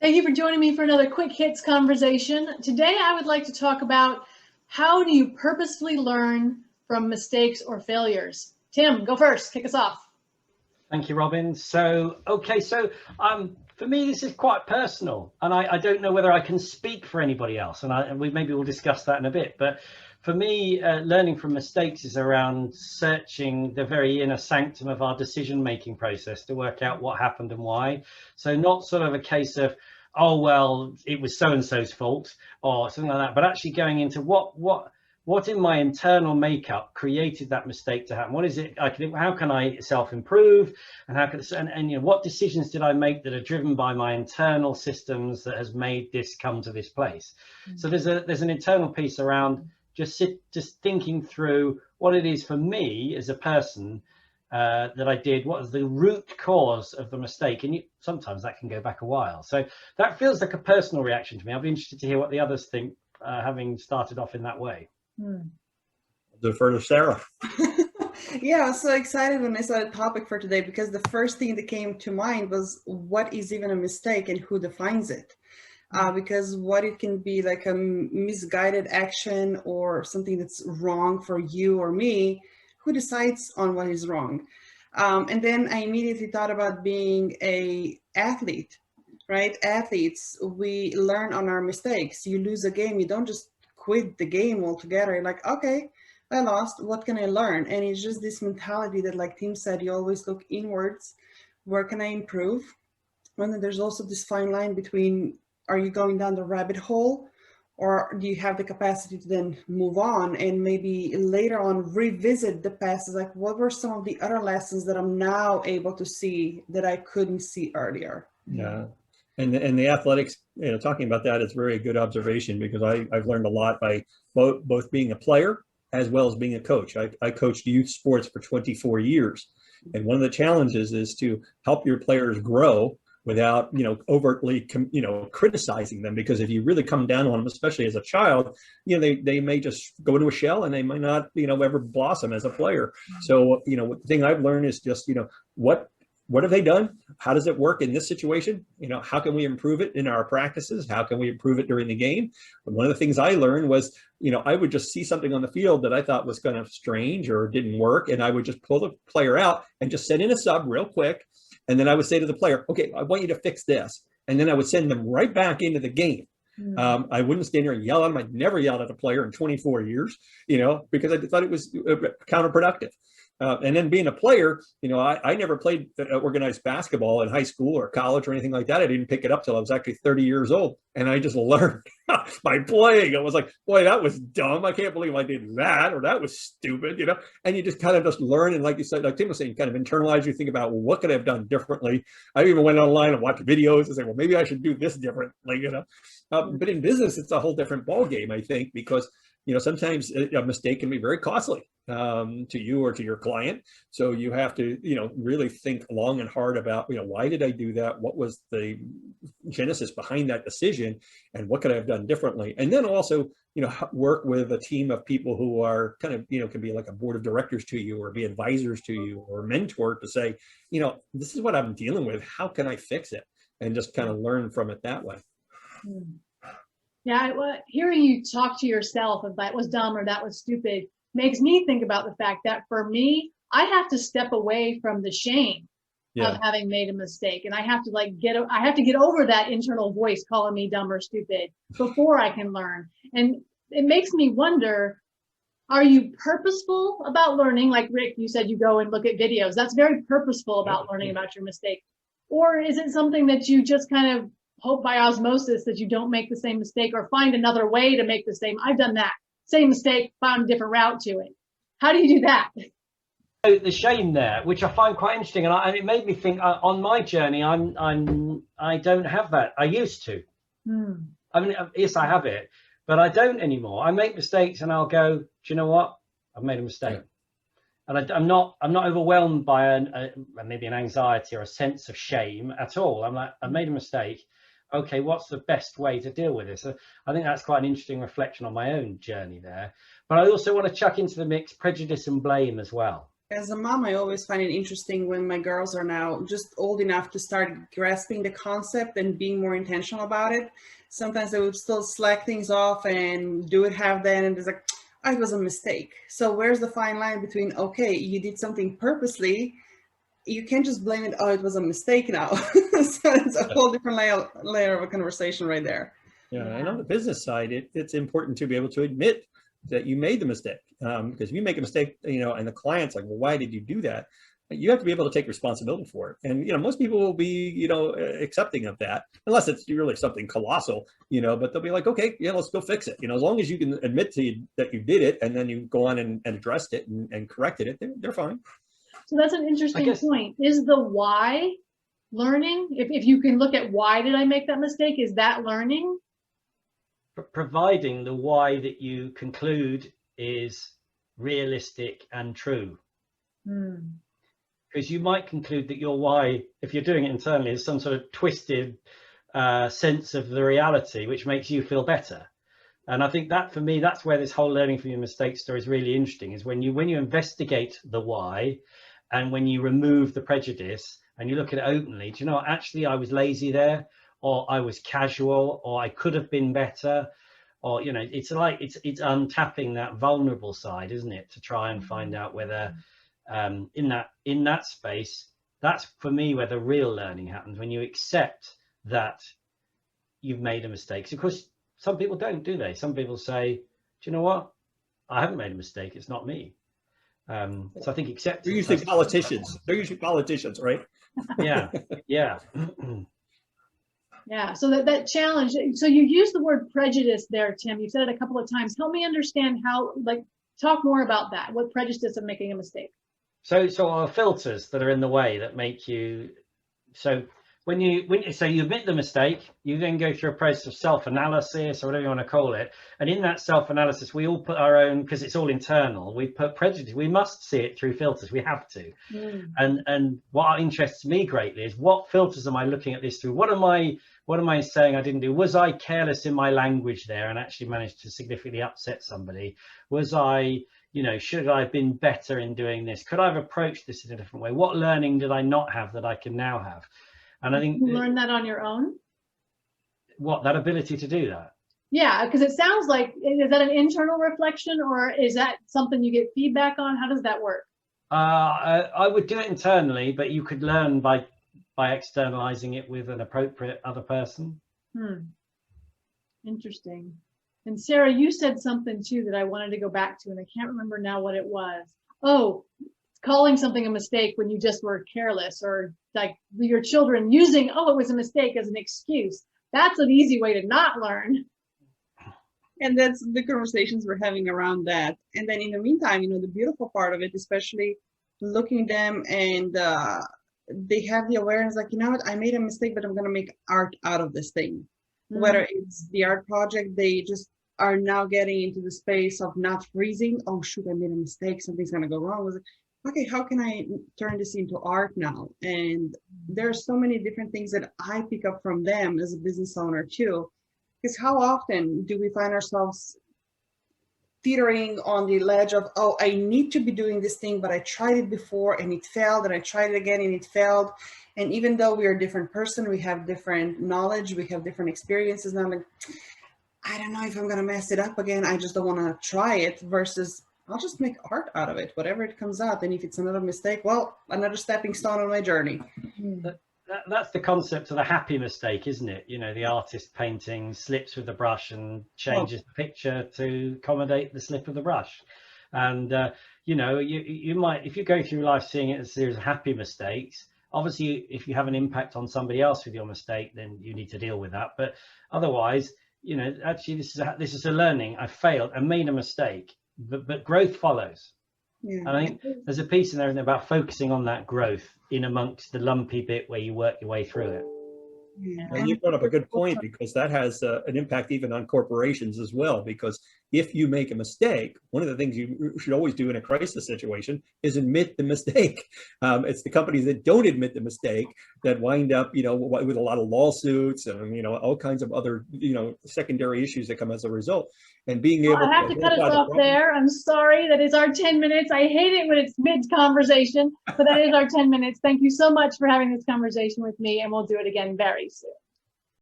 Thank you for joining me for another quick hits conversation. Today, I would like to talk about how do you purposefully learn from mistakes or failures? Tim, go first. Kick us off. Thank you, Robyn. For me, this is quite personal, and I don't know whether I can speak for anybody else, and we maybe we'll discuss that in a bit. But for me, learning from mistakes is around searching the very inner sanctum of our decision-making process to work out what happened and why. So not sort of a case of, oh well, it was so and so's fault or something like that, but actually going into what in my internal makeup created that mistake to happen. What is it? How can I self-improve, and how can what decisions did I make that are driven by my internal systems that has made this come to this place? Mm-hmm. So there's an internal piece around just thinking through what it is for me as a person that I did. What was the root cause of the mistake? And sometimes that can go back a while. So that feels like a personal reaction to me. I'll be interested to hear what the others think, having started off in that way. Defer to Sarah. Yeah, I was so excited when I saw the topic for today, because the first thing that came to mind was what is even a mistake and who defines it? Because what it can be like a misguided action or something that's wrong for you or me, who decides on what is wrong? And then I immediately thought about being an athlete, right? Athletes, we learn on our mistakes. You lose a game, you don't just quit the game altogether. You're like, okay, I lost, what can I learn? And it's just this mentality that, like Tim said, you always look inwards. Where can I improve? And then there's also this fine line between, are you going down the rabbit hole, or do you have the capacity to then move on and maybe later on revisit the past? It's like, what were some of the other lessons that I'm now able to see that I couldn't see earlier? Yeah. And the athletics, talking about that is very good observation, because I've learned a lot by both being a player as well as being a coach. I coached youth sports for 24 years. And one of the challenges is to help your players grow without, overtly, criticizing them. Because if you really come down on them, especially as a child, they may just go into a shell and they might not, ever blossom as a player. So, the thing I've learned is just, what have they done? How does it work in this situation? How can we improve it in our practices? How can we improve it during the game? And one of the things I learned was, I would just see something on the field that I thought was kind of strange or didn't work. And I would just pull the player out and just send in a sub real quick. And then I would say to the player, okay, I want you to fix this. And then I would send them right back into the game. I wouldn't stand there and yell at them. I'd never yelled at a player in 24 years, because I thought it was counterproductive. And then being a player, I never played organized basketball in high school or college or anything like that. I didn't pick it up till I was actually 30 years old. And I just learned by playing. I was like, boy, that was dumb. I can't believe I did that, or that was stupid, and you just kind of just learn. And like you said, like Tim was saying, you kind of internalize, you think about, well, what could I have done differently? I even went online and watched videos and say, well, maybe I should do this differently, but in business, it's a whole different ballgame, I think, because sometimes a mistake can be very costly to you or to your client. So you have to, really think long and hard about, why did I do that? What was the genesis behind that decision? And what could I have done differently? And then also, work with a team of people who are kind of, can be like a board of directors to you, or be advisors to you, or mentor to say, this is what I'm dealing with. How can I fix it? And just kind of learn from it that way. Yeah, hearing you talk to yourself if that was dumb or that was stupid makes me think about the fact that for me, I have to step away from the shame of having made a mistake, and I have to get over that internal voice calling me dumb or stupid before I can learn. And it makes me wonder, are you purposeful about learning? Like Rick, you said you go and look at videos. That's very purposeful about learning about your mistake. Or is it something that you just kind of hope by osmosis that you don't make the same mistake, or find another way to make the same? I've done that same mistake, found a different route to it. How do you do that? The shame there, which I find quite interesting, and it made me think on my journey, I don't have that. I used to. I mean, yes, I have it, but I don't anymore. I make mistakes and I'll go, do you know what? I've made a mistake. And I'm not overwhelmed by maybe an anxiety or a sense of shame at all. I'm like, I made a mistake. Okay, what's the best way to deal with this? So I think that's quite an interesting reflection on my own journey there. But I also want to chuck into the mix prejudice and blame as well. As a mom, I always find it interesting when my girls are now just old enough to start grasping the concept and being more intentional about it. Sometimes they would still slack things off and do it half then, and it's like, oh, it was a mistake. So where's the fine line between, okay, you did something purposely, you can't just blame it, oh, it was a mistake now. So it's a whole different layer of a conversation right there. Yeah, and on the business side, it's important to be able to admit that you made the mistake. Because if you make a mistake, and the client's like, well, why did you do that? You have to be able to take responsibility for it. And, most people will be, accepting of that, unless it's really something colossal, but they'll be like, okay, yeah, let's go fix it. As long as you can admit that you did it, and then you go on and addressed it and corrected it, they're fine. So that's an interesting point. Is the why learning? If you can look at why did I make that mistake, is that learning? Providing the why that you conclude is realistic and true. Because you might conclude that your why, if you're doing it internally, is some sort of twisted sense of the reality, which makes you feel better. And I think that, for me, that's where this whole learning from your mistakes story is really interesting, is when you investigate the why, and when you remove the prejudice and you look at it openly. Do you know, actually I was lazy there, or I was casual, or I could have been better, or it's like it's untapping that vulnerable side, isn't it, to try and find out whether in that space, that's for me where the real learning happens, when you accept that you've made a mistake. So of course some people don't, do they? Some people say, do you know what, I haven't made a mistake, it's not me. So I think acceptance. They're usually politicians, right? Yeah. Yeah, so that challenge, so you use the word prejudice there, Tim. You said it a couple of times. Help me understand how, talk more about that. What prejudice of making a mistake? So our filters that are in the way that make you, so when you admit the mistake, you then go through a process of self-analysis, or whatever you want to call it. And in that self-analysis, we all put our own, because it's all internal, we put prejudice. We must see it through filters. We have to. And what interests me greatly is, what filters am I looking at this through? What am I saying I didn't do? Was I careless in my language there and actually managed to significantly upset somebody? Was I, should I have been better in doing this? Could I have approached this in a different way? What learning did I not have that I can now have? And I think you learn that on your own. That ability to do that. Yeah, because it sounds like, is that an internal reflection, or is that something you get feedback on? How does that work? I would do it internally, but you could learn by externalizing it with an appropriate other person. Interesting. And Sarah, you said something too that I wanted to go back to, and I can't remember now what it was. Oh, calling something a mistake when you just were careless, or like your children using, oh, it was a mistake, as an excuse. That's an easy way to not learn. And that's the conversations we're having around that. And then in the meantime, the beautiful part of it, especially looking at them, and they have the awareness, like, what, I made a mistake, but I'm going to make art out of this thing. Whether it's the art project, they just are now getting into the space of not freezing. Oh, shoot, I made a mistake, something's going to go wrong. Was it, okay, how can I turn this into art now? And there are so many different things that I pick up from them as a business owner too. Because how often do we find ourselves teetering on the ledge of, oh, I need to be doing this thing, but I tried it before and it failed, and I tried it again and it failed. And even though we are a different person, we have different knowledge, we have different experiences. Now, like, I don't know if I'm going to mess it up again. I just don't want to try it, versus I'll just make art out of it, whatever it comes out. And if it's another mistake, well, another stepping stone on my journey. That's the concept of the happy mistake, isn't it? The artist painting, slips with the brush and changes the picture to accommodate the slip of the brush. And, you might, if you go through life seeing it as a series of happy mistakes, obviously, if you have an impact on somebody else with your mistake, then you need to deal with that. But otherwise, actually, this is a learning. I failed, I made a mistake, but growth follows. Yeah. And I think there's a piece in there about focusing on that growth in amongst the lumpy bit where you work your way through it. Yeah. And you brought up a good point, because that has an impact even on corporations as well, because if you make a mistake, one of the things you should always do in a crisis situation is admit the mistake. It's the companies that don't admit the mistake that wind up, with a lot of lawsuits and, all kinds of other, secondary issues that come as a result. And being able I have to cut us off there. I'm sorry. That is our 10 minutes. I hate it when it's mid-conversation, but that is our 10 minutes. Thank you so much for having this conversation with me, and we'll do it again very soon.